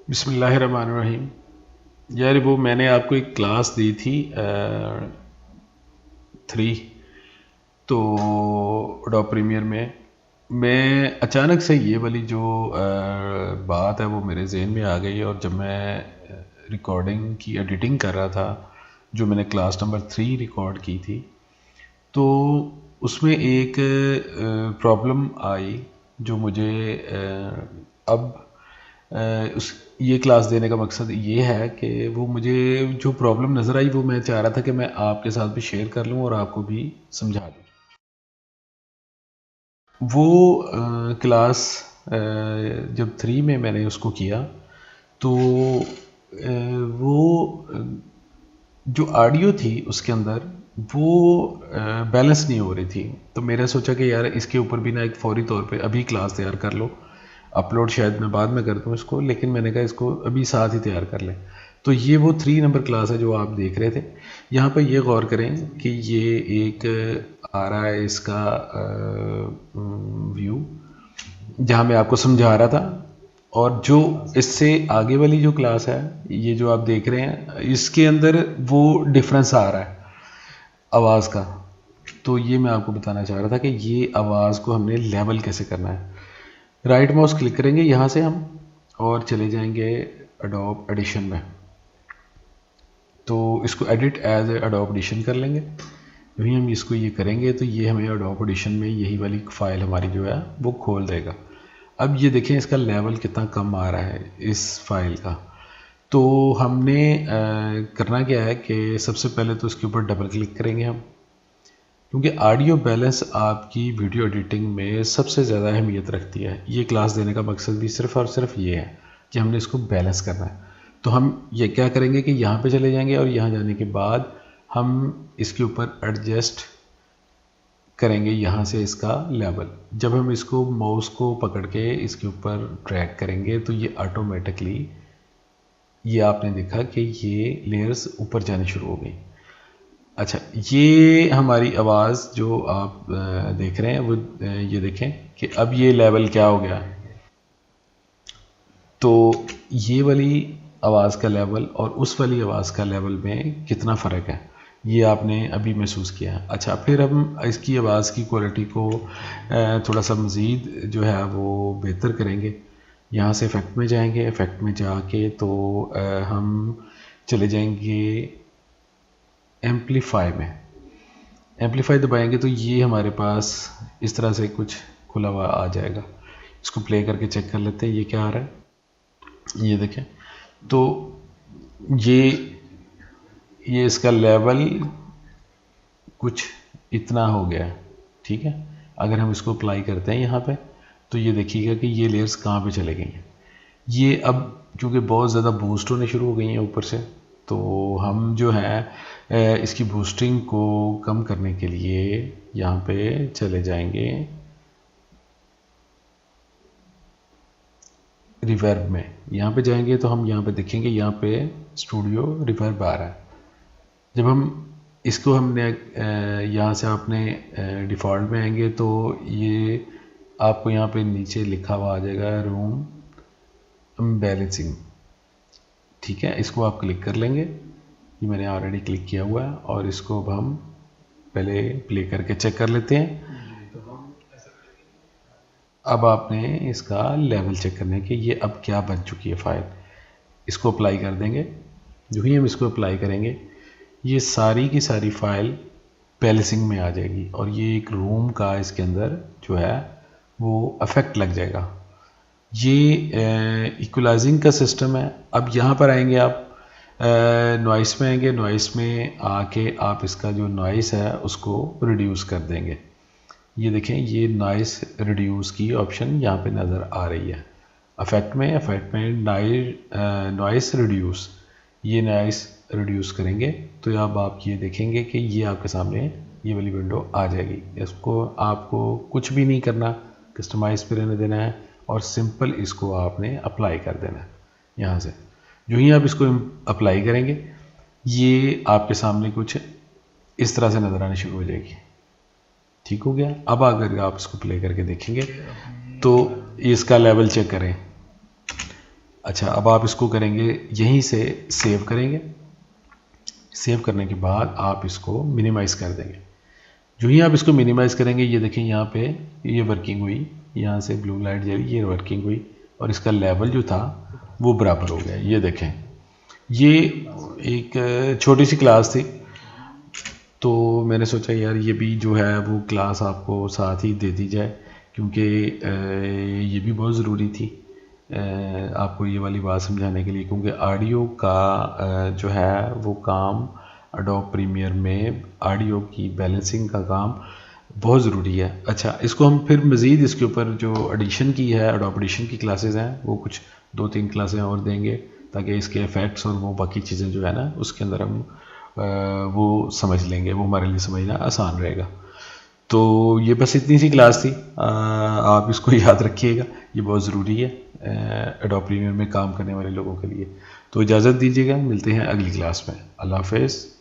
बिस्मिल्लाहिर्रहमानिर्रहीम। यार वो मैंने आपको एक क्लास दी थी 3, तो अडोब प्रीमियर में मैं अचानक से ये वाली जो बात है वो मेरे जहन में आ गई। और जब मैं रिकॉर्डिंग की एडिटिंग कर रहा था, जो मैंने क्लास नंबर 3 रिकॉर्ड की थी, तो उसमें एक प्रॉब्लम आई जो मुझे अब उस ये क्लास देने का मकसद ये है कि वो मुझे जो प्रॉब्लम नज़र आई वो मैं चाह रहा था कि मैं आपके साथ भी शेयर कर लूँ और आपको भी समझा दूँ। वो क्लास जब 3 में मैंने उसको किया, तो वो जो ऑडियो थी उसके अंदर वो बैलेंस नहीं हो रही थी। तो मैंने सोचा कि यार इसके ऊपर भी ना एक फ़ौरी तौर पे अभी क्लास तैयार कर लो। अपलोड शायद मैं बाद में कर दूँ इसको, लेकिन मैंने कहा इसको अभी साथ ही तैयार कर लें। तो ये वो 3 नंबर क्लास है जो आप देख रहे थे। यहाँ पर ये गौर करें कि ये एक आ रहा है इसका व्यू, जहाँ मैं आपको समझा रहा था। और जो इससे आगे वाली जो क्लास है, ये जो आप देख रहे हैं, इसके अंदर वो डिफरेंस आ रहा है आवाज़ का। तो ये मैं आपको बताना चाह रहा था कि ये आवाज़ को हमने लेवल कैसे करना है। राइट माउस क्लिक करेंगे यहाँ से हम, और चले जाएंगे अडोब एडिशन में। तो इसको एडिट एज अडोब एडिशन कर लेंगे। वहीं हम इसको ये करेंगे तो ये हमें अडोब एडिशन में यही वाली फाइल हमारी जो है वो खोल देगा। अब ये देखें इसका लेवल कितना कम आ रहा है इस फाइल का। तो हमने करना क्या है कि सबसे पहले तो इसके ऊपर डबल क्लिक करेंगे हम, क्योंकि ऑडियो बैलेंस आपकी वीडियो एडिटिंग में सबसे ज़्यादा अहमियत रखती है। ये क्लास देने का मकसद भी सिर्फ़ और सिर्फ ये है कि हमने इसको बैलेंस करना है। तो हम ये क्या करेंगे कि यहाँ पे चले जाएंगे और यहाँ जाने के बाद हम इसके ऊपर एडजस्ट करेंगे यहाँ से इसका लेवल। जब हम इसको माउस को पकड़ के इसके ऊपर ड्रैग करेंगे तो ये ऑटोमेटिकली, ये आपने देखा कि ये लेयर्स ऊपर जाने शुरू हो गई। अच्छा, ये हमारी आवाज़ जो आप देख रहे हैं वो ये देखें कि अब ये लेवल क्या हो गया। तो ये वाली आवाज़ का लेवल और उस वाली आवाज़ का लेवल में कितना फ़र्क है, ये आपने अभी महसूस किया है। अच्छा, फिर हम इसकी आवाज़ की क्वालिटी को थोड़ा सा मज़ीद जो है वो बेहतर करेंगे। यहाँ से इफ़ेक्ट में जाएंगे, इफ़ेक्ट में जाके तो हम चले जाएंगे एम्पलीफाई में। एम्पलीफाई दबाएंगे तो ये हमारे पास इस तरह से कुछ खुला हुआ आ जाएगा। इसको प्ले करके चेक कर लेते हैं ये क्या आ रहा है। ये देखें, तो ये इसका लेवल कुछ इतना हो गया है। ठीक है, अगर हम इसको अप्लाई करते हैं यहाँ पे, तो ये देखिएगा कि ये लेयर्स कहाँ पे चले गई हैं। ये अब क्योंकि बहुत ज़्यादा बूस्ट होने शुरू हो गई हैं ऊपर से, तो हम जो है इसकी बूस्टिंग को कम करने के लिए यहाँ पे चले जाएंगे रिवर्ब में। यहाँ पे जाएंगे तो हम यहाँ पे देखेंगे, यहाँ पे स्टूडियो रिवर्ब आ रहा है। जब हम इसको हमने यहाँ से आपने डिफ़ॉल्ट में आएंगे तो ये आपको यहाँ पे नीचे लिखा हुआ आ जाएगा रूम बैलेंसिंग। ठीक है, इसको आप क्लिक कर लेंगे। ये मैंने ऑलरेडी क्लिक किया हुआ है और इसको अब हम पहले प्ले करके चेक कर लेते हैं। अब आपने इसका लेवल चेक करने के, ये अब क्या बन चुकी है फाइल। इसको अप्लाई कर देंगे। जो ही हम इसको अप्लाई करेंगे ये सारी की सारी फाइल बैलेंसिंग में आ जाएगी और ये एक रूम का इसके अंदर जो है वो अफेक्ट लग जाएगा। ये इक्वलाइजिंग का सिस्टम है। अब यहाँ पर आएंगे आप, नॉइस में आएंगे। नॉइस में आके आप इसका जो नॉइस है उसको रिड्यूस कर देंगे। ये देखें, ये नॉइस रिड्यूस की ऑप्शन यहाँ पे नज़र आ रही है। इफेक्ट में नॉइस रिड्यूस, ये नॉइस रिड्यूस करेंगे तो अब आप ये देखेंगे कि ये आपके सामने ये वाली विंडो आ जाएगी। इसको आपको कुछ भी नहीं करना, कस्टमाइज पे रहने देना है और सिंपल इसको आपने अप्लाई कर देना है यहाँ से। जो ही आप इसको अप्लाई करेंगे ये आपके सामने कुछ इस तरह से नज़र आनी शुरू हो जाएगी। ठीक हो गया। अब अगर आप इसको प्ले करके देखेंगे तो इसका लेवल चेक करें अच्छा, अब आप इसको करेंगे यहीं से सेव करेंगे। सेव करने के बाद आप इसको मिनिमाइज़ कर देंगे। जो ही आप इसको मिनिमाइज़ करेंगे, ये देखें यहाँ पे ये वर्किंग हुई, यहाँ से ब्लू लाइट जली, ये वर्किंग हुई और इसका लेवल जो था वो बराबर हो गया। ये देखें, ये एक छोटी सी क्लास थी, तो मैंने सोचा यार ये भी जो है वो क्लास आपको साथ ही दे दी जाए, क्योंकि ये भी बहुत ज़रूरी थी आपको ये वाली बात समझाने के लिए, क्योंकि ऑडियो का जो है वो काम एडोब प्रीमियर में ऑडियो की बैलेंसिंग का काम बहुत ज़रूरी है। अच्छा, इसको हम फिर मज़ीद इसके ऊपर जो एडिशन की है, एडोब एडिशन की क्लासेस हैं, वो कुछ 2-3 क्लासें और देंगे, ताकि इसके इफ़ेक्ट्स और वो बाकी चीज़ें जो है ना उसके अंदर हम वो समझ लेंगे, वो हमारे लिए समझना आसान रहेगा। तो ये बस इतनी सी क्लास थी, आप इसको याद रखिएगा, ये बहुत ज़रूरी है एडोब प्रीमियर में काम करने वाले लोगों के लिए। तो इजाज़त दीजिएगा, मिलते हैं अगली क्लास में। अल्लाह हाफ़िज़।